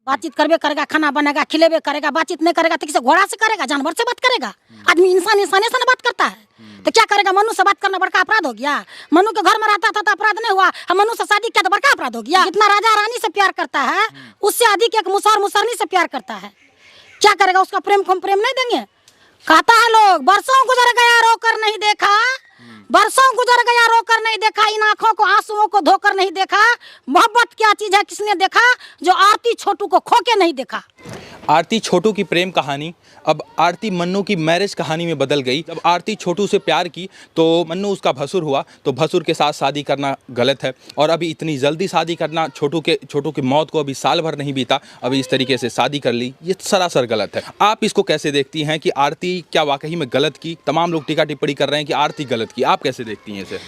बातचीत करबे करेगा, खाना बनेगा, खिलेबे करेगा, बातचीत नहीं करेगा तो किसी घोड़ा से करेगा, जानवर से बात करेगा? आदमी इंसान से ना बात करता है तो क्या करेगा? मनु से बात करना बड़का अपराध हो गया? मनु के घर में रहता था तो अपराध नहीं हुआ, हम मनु से शादी किया तो बड़का अपराध हो गया? जितना राजा रानी से प्यार करता है उससे अधिक एक मुसहर मुसहरनी से प्यार करता है। क्या करेगा? उसका प्रेम को हम प्रेम नहीं देंगे? कहता है लोग बरसों गुजर गया रोकर नहीं देखा, बरसों गुजर गया रोकर नहीं देखा, इन आंखों को आंसुओं को धोकर नहीं देखा। मोहब्बत क्या चीज है किसने देखा, जो आरती छोटू को खो के नहीं देखा। आरती छोटू की प्रेम कहानी अब आरती मन्नू की मैरिज कहानी में बदल गई। जब आरती छोटू से प्यार की तो मन्नू उसका भसुर हुआ, तो भसुर के साथ शादी करना गलत है। और अभी इतनी जल्दी शादी करना, छोटू की मौत को अभी साल भर नहीं बीता, अभी इस तरीके से शादी कर ली, ये सरासर गलत है। आप इसको कैसे देखती हैं कि आरती क्या वाकई में गलत की? तमाम लोग टीका टिप्पणी कर रहे हैं कि आरती गलत की, आप कैसे देखती हैं इसे?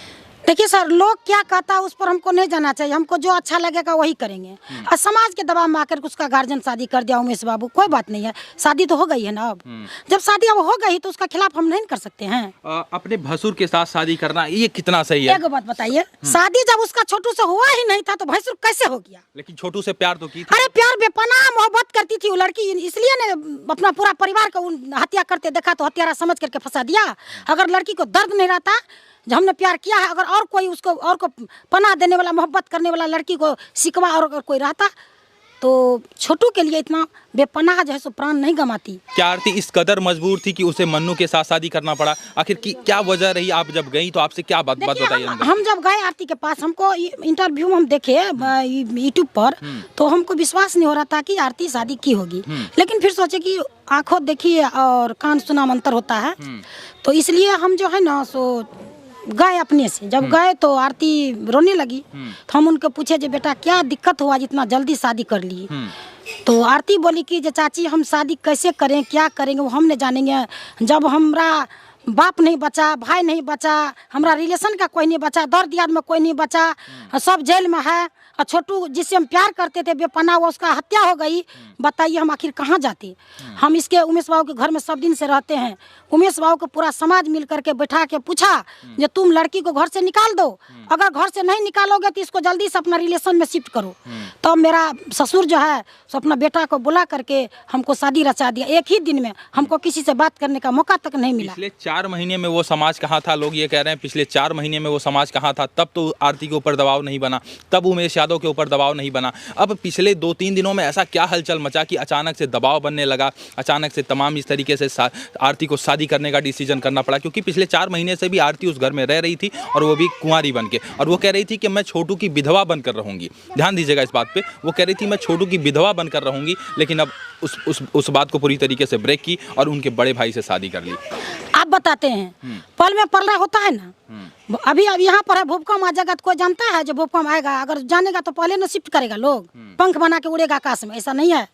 देखिए सर, लोग क्या कहता है उस पर हमको नहीं जाना चाहिए, हमको जो अच्छा लगेगा वही करेंगे। और समाज के दबाव में आकर उसका गार्जियन शादी कर दिया उमेश बाबू, कोई बात नहीं है, शादी तो हो गई है ना। अब जब शादी अब हो गई तो उसका खिलाफ हम नहीं कर सकते हैं। अपने भसुर के साथ शादी करना ये कितना सही है? एक बात बताइए, शादी जब उसका छोटू से हुआ ही नहीं था तो भैंसुर कैसे हो गया? लेकिन छोटू से प्यार तो की थी। अरे प्यार बेपनाह मोहब्बत करती थी वो लड़की, इसलिए ने अपना पूरा परिवार को हत्या करते देखा तो हत्यारा समझ करके फंसा दिया। अगर लड़की को दर्द नहीं रहता जो हमने प्यार किया है, अगर और कोई उसको और को पनाह देने वाला, मोहब्बत करने वाला लड़की को सिकवा और अगर कोई रहता तो छोटू के लिए इतना बेपनाह जो है सो प्राण नहीं गंवाती। क्या आरती इस कदर मजबूर थी कि उसे मन्नू के साथ शादी करना पड़ा? आखिर की क्या वजह रही? आप जब गई तो आपसे क्या बात बताइए? हम जब गए आरती के पास, हमको इंटरव्यू में हम देखे यूट्यूब पर, तो हमको विश्वास नहीं हो रहा था कि आरती शादी की होगी। लेकिन फिर सोचे कि आंखों देखी और कान सुना मंतर होता है, तो इसलिए हम जो है ना सो गए अपने से। जब गए तो आरती रोने लगी, तो हम उनको पूछे जो बेटा क्या दिक्कत हुआ जितना जल्दी शादी कर ली? तो आरती बोली कि जो चाची हम शादी कैसे करें, क्या करेंगे वो हम नहीं जानेंगे। जब हमरा बाप नहीं बचा, भाई नहीं बचा, हमारा रिलेशन का कोई नहीं बचा, दर दियाद में कोई नहीं बचा, सब जेल में है, और छोटू जिससे हम प्यार करते थे बेपनाह वो उसका हत्या हो गई, बताइए हम आखिर कहाँ जाते? हम इसके उमेश बाबू के घर में सब दिन से रहते हैं। उमेश बाबू को पूरा समाज मिल करके बैठा के पूछा जो तुम लड़की को घर से निकाल दो, अगर घर से नहीं निकालोगे तो इसको जल्दी से अपना रिलेशन में शिफ्ट करो। तो मेरा ससुर जो है सो अपना बेटा को बुला करके हमको शादी रचा दिया एक ही दिन में, हमको किसी से बात करने का मौका तक नहीं मिला। पिछले 4 महीने में वो समाज कहाँ था? लोग ये कह रहे हैं पिछले 4 महीने में वो समाज कहाँ था? तब तो आरती के ऊपर दबाव नहीं बना, तब उमेश यादव के ऊपर दबाव नहीं बना। अब पिछले 2-3 दिनों में ऐसा क्या हलचल मचा कि अचानक से दबाव बनने लगा, अचानक से तमाम इस तरीके से आरती को शादी करने का डिसीजन करना पड़ा? क्योंकि पिछले 4 महीने से भी आरती उस घर में रह रही थी और वो भी कुंवारी बन के, और वो कह रही थी कि मैं छोटू की विधवा बनकर रहूंगी। ध्यान दीजिएगा इस बात पे, वो कह रही थी मैं छोटू की विधवा बनकर रहूंगी, लेकिन अब उस बात को पूरी तरीके से ब्रेक की और उनके बड़े भाई से शादी कर ली। आप बताते हैं पल में पलरा होता है ना। अभी अब यहाँ पर है भूकंप आ जाएगा तो कोई जानता है जो भूकंप आएगा? अगर जानेगा तो पहले ना शिफ्ट करेगा, लोग पंख बना के उड़ेगा आकाश में, ऐसा नहीं है।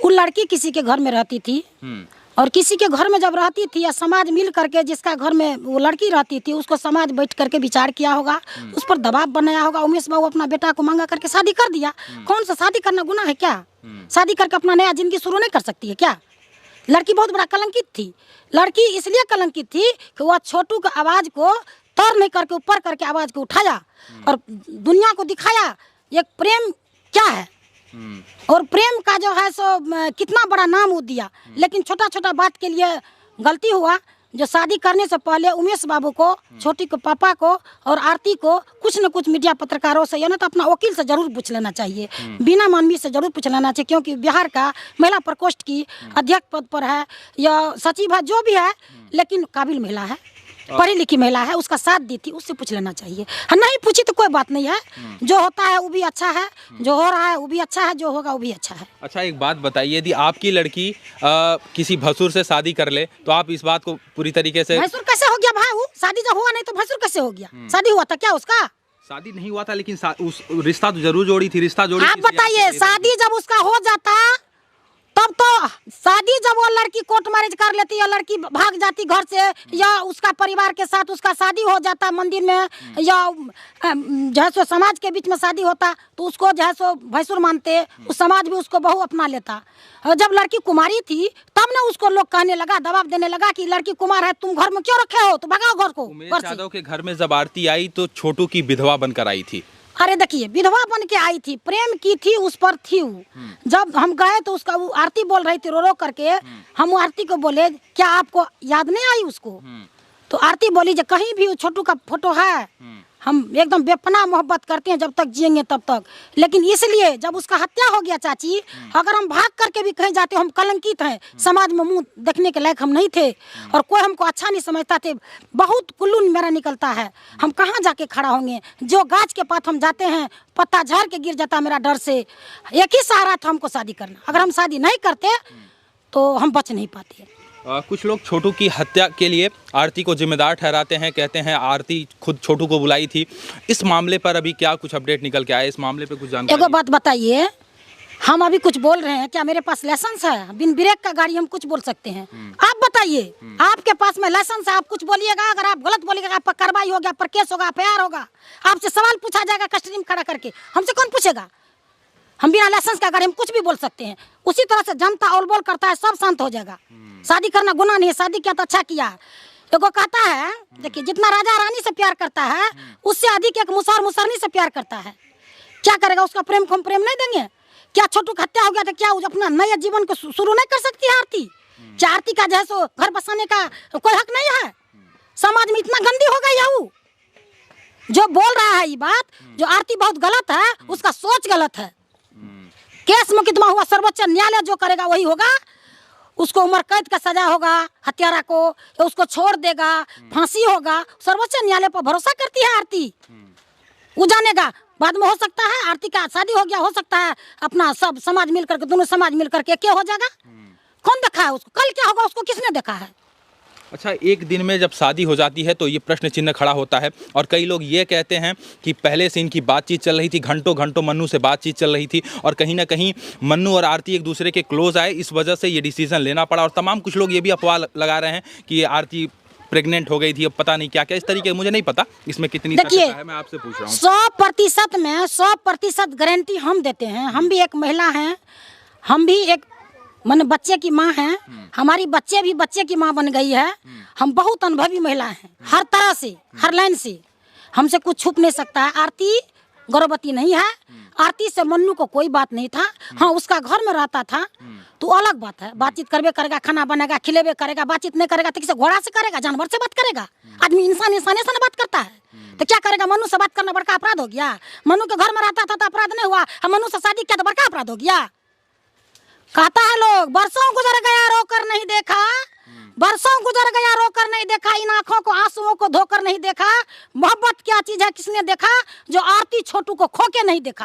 वो लड़की किसी के घर में रहती थी और किसी के घर में जब रहती थी या समाज मिल करके जिसका घर में वो लड़की रहती थी उसको समाज बैठ करके विचार किया होगा, उस पर दबाव बनाया होगा। उमेश बाबू अपना बेटा को मांगा करके शादी कर दिया। कौन सा शादी करना गुनाह है क्या? शादी करके अपना नया जिंदगी शुरू नहीं कर सकती है क्या? लड़की बहुत बड़ा कलंकित थी। लड़की इसलिए कलंकित थी कि वह छोटू के आवाज को तर नहीं करके ऊपर करके आवाज को उठाया और दुनिया को दिखाया ये प्रेम क्या है, और प्रेम का जो है सो कितना बड़ा नाम वो दिया। लेकिन छोटा छोटा बात के लिए गलती हुआ जो शादी करने से पहले उमेश बाबू को, छोटी को, पापा को और आरती को कुछ न कुछ मीडिया पत्रकारों से या ना तो अपना वकील से जरूर पूछ लेना चाहिए, बिना मानवी से जरूर पूछ लेना चाहिए, क्योंकि बिहार का महिला प्रकोष्ठ की अध्यक्ष पद पर है या सचिव है, जो भी है, लेकिन काबिल महिला है, पढ़ी लिखी महिला है, उसका साथ दी थी, उससे पूछ लेना चाहिए। नहीं पूछी तो कोई बात नहीं है, जो होता है वो भी अच्छा है, जो हो रहा है वो भी अच्छा है, जो होगा वो भी अच्छा है। अच्छा एक बात बताइए, यदि आपकी लड़की किसी भसुर से शादी कर ले तो आप इस बात को पूरी तरीके से? भसुर कैसे हो गया भाई? वो शादी जब हुआ नहीं तो भसुर कैसे हो गया? शादी हुआ था क्या उसका? शादी नहीं हुआ था, लेकिन उस रिश्ता तो जरूर जोड़ी थी, रिश्ता जोड़ी। आप बताइए, शादी जब उसका हो जाता तब तो शादी जब वो लड़की कोर्ट मैरिज कर लेती या लड़की भाग जाती घर से या उसका परिवार के साथ उसका शादी हो जाता मंदिर में या जो है सो समाज के बीच में शादी होता तो उसको जो है सो भैंसुर मानते, उस समाज भी उसको बहू अपना लेता। और जब लड़की कुमारी थी तब ना उसको लोग कहने लगा, दबाव देने लगा कि लड़की कुमार है तुम घर में क्यों रखे हो, तो भगाओ घर को। उमेश यादव के घर में जब आरती आई तो छोटू की विधवा बनकर आई थी, अरे देखिए, विधवा बन के आई थी, प्रेम की थी, उस पर थी वो। जब हम गए तो उसका वो आरती बोल रही थी रो रो करके। हम वो आरती को बोले क्या आपको याद नहीं आई उसको? तो आरती बोली जो कहीं भी वो छोटू का फोटो है, हम एकदम बेपनाह मोहब्बत करते हैं, जब तक जिएंगे तब तक। लेकिन इसलिए जब उसका हत्या हो गया चाची, अगर हम भाग करके भी कहीं जाते, हम कलंकित हैं, समाज में मुंह देखने के लायक हम नहीं थे, और कोई हमको अच्छा नहीं समझता थे। बहुत कुल्लू मेरा निकलता है, हम कहाँ जाके खड़ा होंगे? जो गाछ के पास हम जाते हैं, पत्ता झाड़ के गिर जाता मेरा डर से। एक ही सहारा था हमको शादी करना। अगर हम शादी नहीं करते तो हम बच नहीं पाते। कुछ लोग छोटू की हत्या के लिए आरती को जिम्मेदार ठहराते हैं, कहते हैं आरती खुद छोटू को बुलाई थी। इस मामले पर अभी क्या कुछ अपडेट निकल के आया? इस मामले पे कुछ जानकारी? एगो बात बताइए, हम अभी कुछ बोल रहे हैं, क्या मेरे पास लाइसेंस है? बिन ब्रेक का गाड़ी हम कुछ बोल सकते हैं? आप बताइए, आपके पास में लाइसेंस है, आप कुछ बोलिएगा, अगर आप गलत बोलिएगा, आप पर कार्रवाई होगा, आप पर केस होगा, FIR होगा, आपसे सवाल पूछा जाएगा कस्टडी में खड़ा करके। हमसे कौन पूछेगा? हम बिना लाइसेंस का गाड़ी हम कुछ भी बोल सकते हैं। उसी तरह से जनता ओल बोल करता है, सब शांत हो जाएगा। शादी करना गुनाह नहीं है, शादी किया तो अच्छा किया। एगो कहता है, देखिए, जितना राजा रानी से प्यार करता है, उससे अधिक एक मुसहर मुसहरनी से प्यार करता है। क्या करेगा? उसका प्रेम को हम प्रेम नहीं देंगे? क्या छोटू की हत्या हो गया तो क्या अपना नया जीवन को शुरू नहीं कर सकती है आरती? क्या आरती का जो है सो घर बसाने का कोई हक नहीं है? समाज में इतना गंदी हो गई है वो जो बोल रहा है ये बात, जो आरती बहुत गलत है, उसका सोच गलत है। केस मुकदमा हुआ, सर्वोच्च न्यायालय जो करेगा वही होगा। उसको उम्र कैद का सजा होगा हत्यारा को, तो उसको छोड़ देगा, फांसी होगा। सर्वोच्च न्यायालय पर भरोसा करती है आरती, वो जानेगा। बाद में हो सकता है आरती का शादी हो गया, हो सकता है अपना सब समाज मिलकर के, दोनों समाज मिलकर के क्या हो जाएगा? कौन देखा है उसको? कल क्या होगा उसको किसने देखा है? अच्छा, एक दिन में जब शादी हो जाती है तो ये प्रश्न चिन्ह खड़ा होता है, और कई लोग ये कहते हैं कि पहले से इनकी बातचीत चल रही थी, घंटों घंटों मन्नू से बातचीत चल रही थी, और कहीं ना कहीं मन्नू और आरती एक दूसरे के क्लोज आए, इस वजह से ये डिसीजन लेना पड़ा। और तमाम कुछ लोग ये भी अफवाह लगा रहे हैं कि ये आरती प्रेग्नेंट हो गई थी, अब पता नहीं क्या क्या इस तरीके। मुझे नहीं पता इसमें कितनी सच्चाई है, मैं आपसे पूछ रहा हूँ। 100% में 100% गारंटी हम देते हैं। हम भी एक महिला हैं, हम भी एक माने बच्चे की माँ हैं, हमारी बच्चे भी बच्चे की माँ बन गई है। हम बहुत अनुभवी महिला हैं, हर तरह से, हर लाइन से, हमसे कुछ छुप नहीं सकता है। आरती गर्भवती नहीं है, आरती से मन्नू को कोई बात नहीं था। हाँ, उसका घर में रहता था तो अलग बात है, बातचीत करबे करेगा, खाना बनेगा, खिलेबे करेगा। बातचीत नहीं करेगा तो किसी घोड़ा से करेगा, जानवर से बात करेगा? आदमी इंसान इंसानी से बात करता है तो क्या करेगा? मन्नू से बात करना बड़का अपराध हो गया? मन्नू के घर में रहता था तो अपराध नहीं हुआ, हम मन्नू से शादी किया तो बड़का अपराध हो गया? कहता है लोग, बरसों गुजर गया रोकर नहीं देखा, बरसों गुजर गया रोकर नहीं देखा, इन आंखों को आंसुओं को धोकर नहीं देखा। मोहब्बत क्या चीज है किसने देखा? जो आरती छोटू को खो के नहीं देखा।